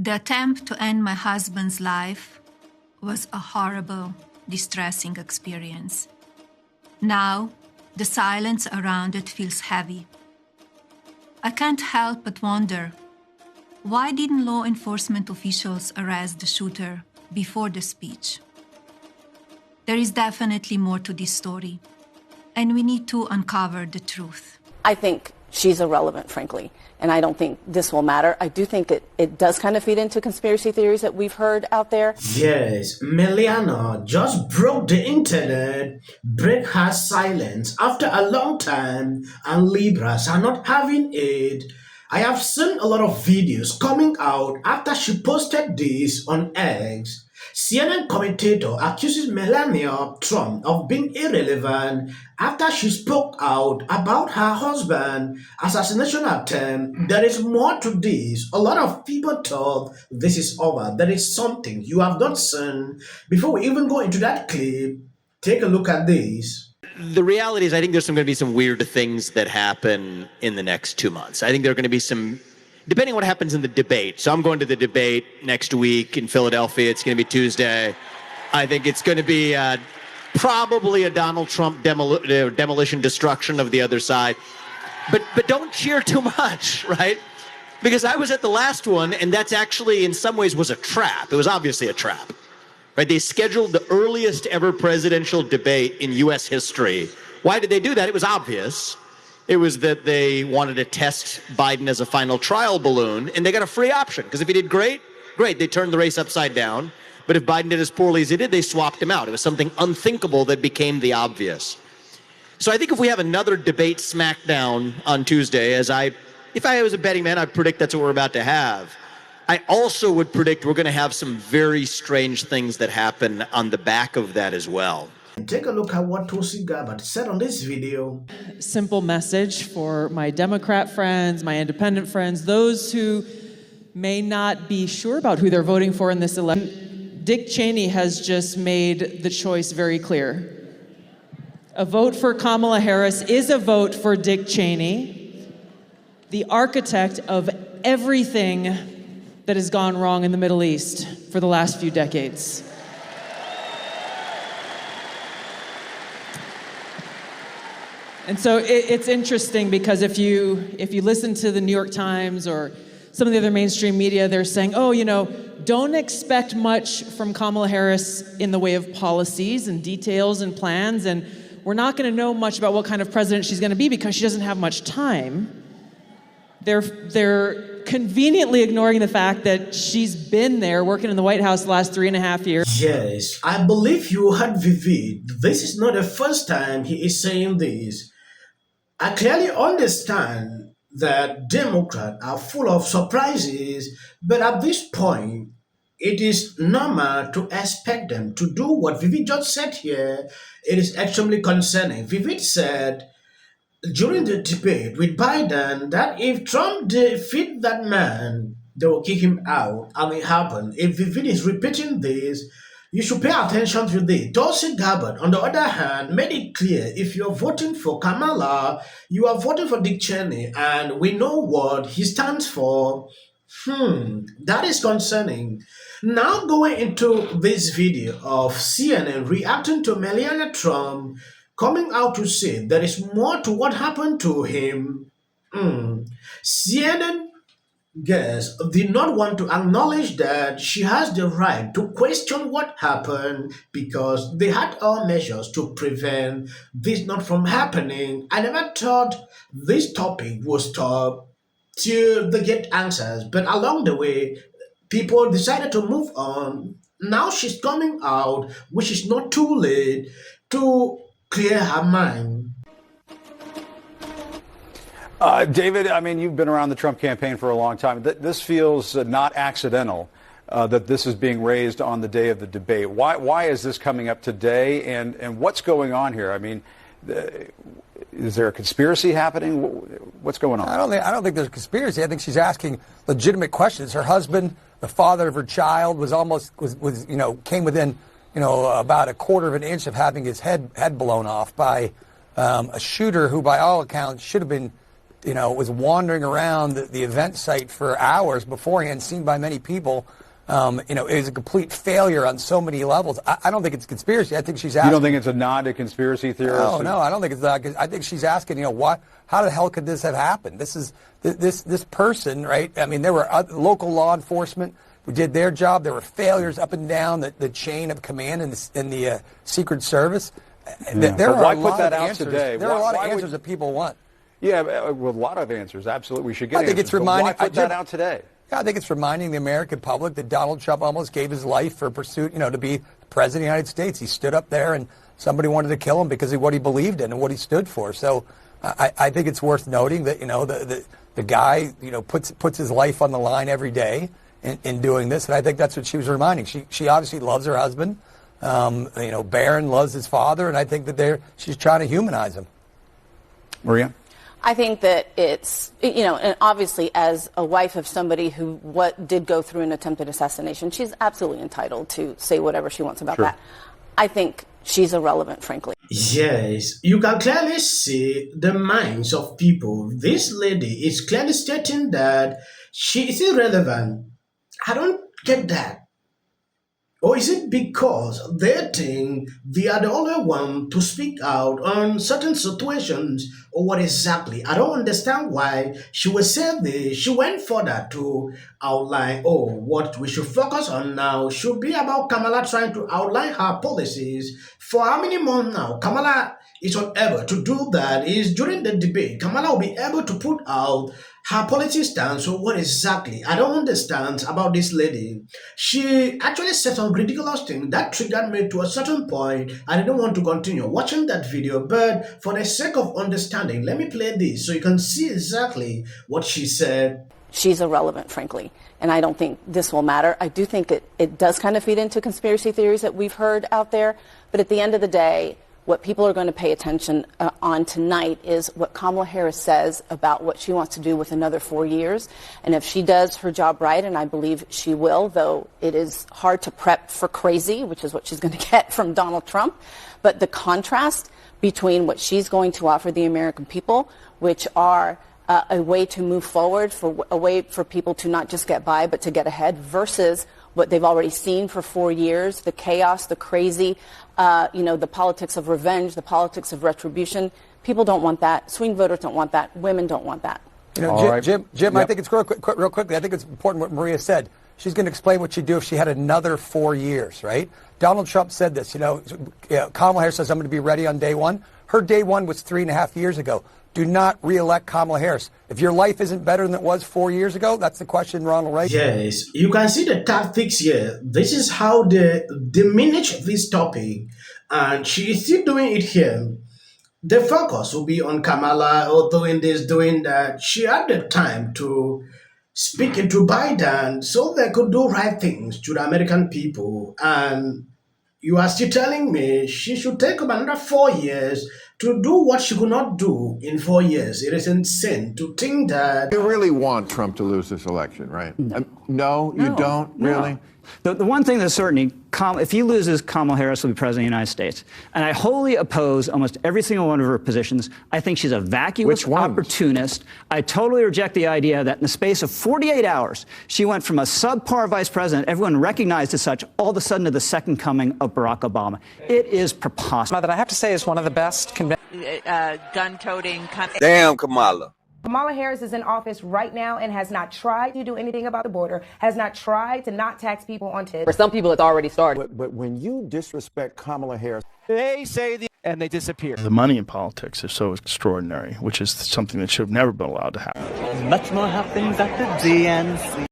The attempt to end my husband's life was a horrible, distressing experience. Now, the silence around it feels heavy. I can't help but wonder, why didn't law enforcement officials arrest the shooter before the speech? There is definitely more to this story, and we need to uncover the truth. I think she's irrelevant, frankly, and I don't think this will matter. I do think it does kind of feed into conspiracy theories that we've heard out there. Yes, Melania just broke the internet, break her silence after a long time, and Libras are not having it. I have seen a lot of videos coming out after she posted this on X. CNN commentator accuses Melania Trump of being irrelevant after she spoke out about her husband assassination attempt. There is more to this. A lot of people thought this is over. There is something you have not seen. Before we even go into that clip, take a look at this. The reality is I think there's going to be some weird things that happen in the next 2 months. I think there are going to be some, depending on what happens in the debate. So I'm going to the debate next week in Philadelphia. It's going to be Tuesday. I think it's going to be probably a Donald Trump demolition, destruction of the other side. But don't cheer too much, right? Because I was at the last one, and that's actually in some ways was a trap. It was obviously a trap. Right? They scheduled the earliest ever presidential debate in U.S. history. Why did they do that? It was obvious. It was that they wanted to test Biden as a final trial balloon, and they got a free option. Because if he did great, they turned the race upside down. But if Biden did as poorly as he did, they swapped him out. It was something unthinkable that became the obvious. So I think if we have another debate smackdown on Tuesday, if I was a betting man, I'd predict that's what we're about to have. I also would predict we're going to have some very strange things that happen on the back of that as well. Take a look at what Tulsi Gabbard said on this video. Simple message for my Democrat friends, my independent friends, those who may not be sure about who they're voting for in this election. Dick Cheney has just made the choice very clear. A vote for Kamala Harris is a vote for Dick Cheney, the architect of everything that has gone wrong in the Middle East for the last few decades. And so it's interesting because if you listen to the New York Times or some of the other mainstream media, they're saying, oh, don't expect much from Kamala Harris in the way of policies and details and plans, and we're not going to know much about what kind of president she's going to be because she doesn't have much time. They're conveniently ignoring the fact that she's been there working in the White House the last 3.5 years. Yes, I believe you heard Vivid. This is not the first time he is saying this. I clearly understand that Democrats are full of surprises, but at this point, it is normal to expect them to do what Vivid just said here. It is extremely concerning. Vivid said during the debate with Biden that if Trump defeat that man, they will kick him out, and it happened. If Vivid is repeating this, you should pay attention to this. Tulsi Gabbard, on the other hand, made it clear if you're voting for Kamala, you are voting for Dick Cheney, and we know what he stands for. That is concerning. Now going into this video of CNN reacting to Melania Trump coming out to say there is more to what happened to him. CNN guests did not want to acknowledge that she has the right to question what happened because they had all measures to prevent this not from happening. I never thought this topic would stop till they get answers, but along the way, people decided to move on. Now she's coming out, which is not too late to clear her mind. David, I mean, you've been around the Trump campaign for a long time. This feels not accidental that this is being raised on the day of the debate. Why is this coming up today, and what's going on here? I mean, is there a conspiracy happening? What's going on? I don't think there's a conspiracy. I think she's asking legitimate questions. Her husband, the father of her child, was came within about a quarter of an inch of having his head blown off by a shooter who, by all accounts, should have been was wandering around the event site for hours beforehand, seen by many people. It was a complete failure on so many levels. I don't think it's a conspiracy. I think she's asking. You don't think it's a nod to conspiracy theorists? No, I don't think it's that. I think she's asking, how the hell could this have happened? This person, right? I mean, there were local law enforcement who did their job. There were failures up and down the chain of command in the Secret Service. There are why a lot put that of out answers. today? There are a lot of answers that people want. Yeah, with a lot of answers. Absolutely, we should get I think answers. it's reminding. Why put that out today? I think it's reminding the American public that Donald Trump almost gave his life for pursuit, to be president of the United States. He stood up there and somebody wanted to kill him because of what he believed in and what he stood for. So I think it's worth noting that, the guy, puts his life on the line every day in doing this. And I think that's what she was reminding. She obviously loves her husband. Barron loves his father. And I think that she's trying to humanize him. Maria? I think that it's, and obviously as a wife of somebody who did go through an attempted assassination, she's absolutely entitled to say whatever she wants about that. I think she's irrelevant, frankly. Yes, you can clearly see the minds of people. This lady is clearly stating that she is irrelevant. I don't get that. Or is it because they think they are the only one to speak out on certain situations, or what exactly? I don't understand why she would say this. She went further to outline, what we should focus on now should be about Kamala trying to outline her policies. For how many months now? Kamala is unable to do that. Is during the debate, Kamala will be able to put out her policy stance. So what exactly? I don't understand about this lady. She actually said some ridiculous thing that triggered me to a certain point. I didn't want to continue watching that video, but for the sake of understanding, let me play this so you can see exactly what she said. She's irrelevant, frankly, and I don't think this will matter. I do think it does kind of feed into conspiracy theories that we've heard out there, but at the end of the day, what people are going to pay attention on tonight is what Kamala Harris says about what she wants to do with another 4 years. And if she does her job right, and I believe she will, though it is hard to prep for crazy, which is what she's going to get from Donald Trump, but the contrast between what she's going to offer the American people, which are a way to move forward, a way for people to not just get by, but to get ahead, versus what they've already seen for 4 years, the chaos, the crazy, the politics of revenge, the politics of retribution. People don't want that. Swing voters don't want that. Women don't want that. Jim, yep. I think it's real quickly. I think it's important what Maria said. She's going to explain what she'd do if she had another 4 years, right? Donald Trump said this, Kamala Harris says, I'm going to be ready on day one. Her day one was 3.5 years ago. Do not re-elect Kamala Harris. If your life isn't better than it was 4 years ago, that's the question Ronald Reagan. Yes, you can see the tactics here. This is how they diminish this topic, and she is still doing it here. The focus will be on Kamala, doing this, doing that. She had the time to speak into Biden so they could do right things to the American people, and you are still telling me she should take about another 4 years to do what she could not do in 4 years. It is insane to think that. You really want Trump to lose this election, right? No, you don't? No. Really? The one thing that's certain, if he loses, Kamala Harris will be president of the United States. And I wholly oppose almost every single one of her positions. I think she's a vacuous opportunist. I totally reject the idea that in the space of 48 hours, she went from a subpar vice president, everyone recognized as such, all of a sudden to the second coming of Barack Obama. It is preposterous. That I have to say is one of the best gun-toting. Damn, Kamala. Kamala Harris is in office right now and has not tried to do anything about the border, has not tried to not tax people on tips. For some people, it's already started. But when you disrespect Kamala Harris, they say and they disappear. The money in politics is so extraordinary, which is something that should have never been allowed to happen. Much more happens at the DNC.